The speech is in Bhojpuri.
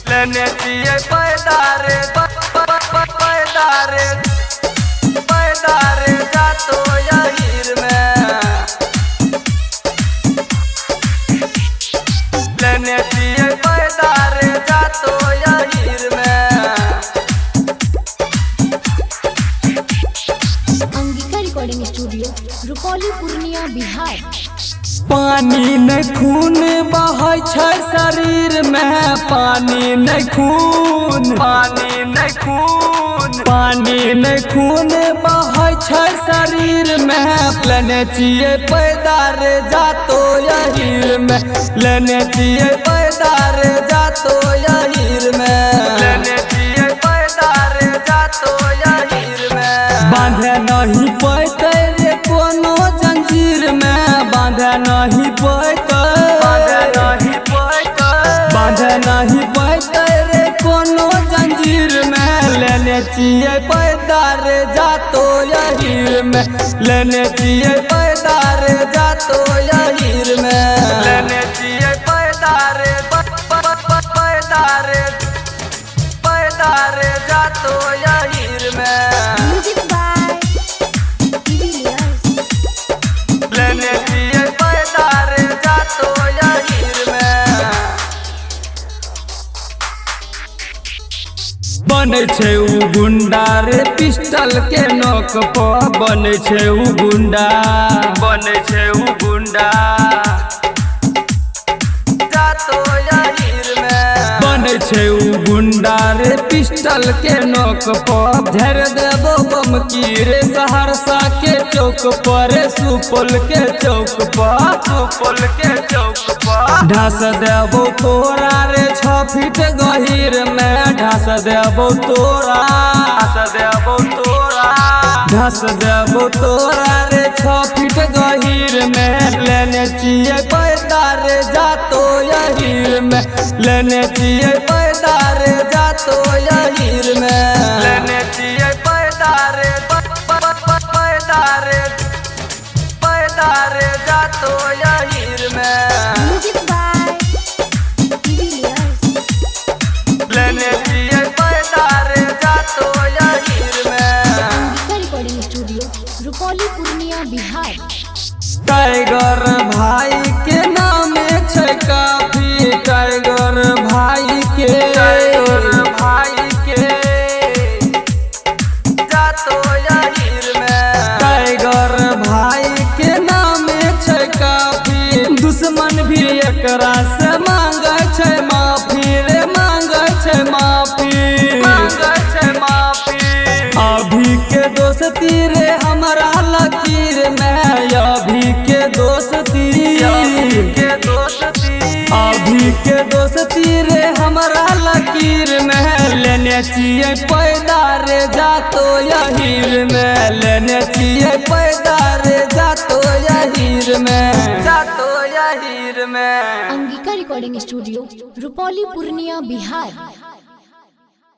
लेने चाहिए पैदारे पैदारे पैदारे जा तो यहीर में लेने चाहिए पैदारे जा तो यहीर में। Angika recording studio Rupauli Purnia Bihar. पानी न खून बहै छै शरीर में पानी न खून पानी न खून पानी न खून बहै छै शरीर में लेने चाहिए पैदार जा तो यहीर में लेने चाहिए पैदार जा तो यहीर में लेने चाहिए पैदार जा तो यहीर में। बांधे नहीं पैते रे कोनो जंजीर में बांधे नहीं पैते बांधे नहीं पैते रे कोनो जंजीर में लेने चाहिए पैदार जा तो यहीर में लेने चाहिए पैदार जा तो यहीर में लेने चाहिए पैदार पैदार पैदार जा तो यहीर में। म्यूजिक बाय टीवीलियर्स। लेने चाहिए पैदार जा तो यहीर में। बने छे उ गुंडा रे पिस्टल के नोक पर बने छे उ गुंडा बने छे उ गुंडा जा तो यहीर में। बने छे उ गुंडा रे पिस्टल के नोक पर धर देबो बम की रे सहरसा के चौक पर सुपौल के चौक पर सुपौल के चौक पर ढास देबो तोरा रे 6 फीट गहीर में ढास देबो तोरा ढास देबो तोरा ढास देबो तोरा रे 6 फीट गहीर में लेने चाहिए पैदार जा तो यहीर में लेने चाहिए पैदार जा तो यहीर में लेने चाहिए पैदार पैदार पैदार जा तो यहीर में। म्यूजिक बाय टीवीलियर्स। लेने चाहिए पैदार जा तो यहीर में। Angika recording studio Rupauli Purnia Bihar. Tiger भाई के नामे छै काफी टाइगर भाई के जा तो यहीर में। टाइगर भाई के नामे छै काफी दुश्मन भी एकरा से मांगे छै माफी रे मांगे छै माफी मांगे छै माफी। अभी के दोस्ती रे हमारा लकीर में अभी के दोस्ती अभी के दोस्ती रे हमारा लकीर में लेने चाहिए पैदार जा तो यहीर में लेने चाहिए पैदार जा तो यहीर में जा तो यहीर में। Angika recording studio Rupauli Purnia Bihar.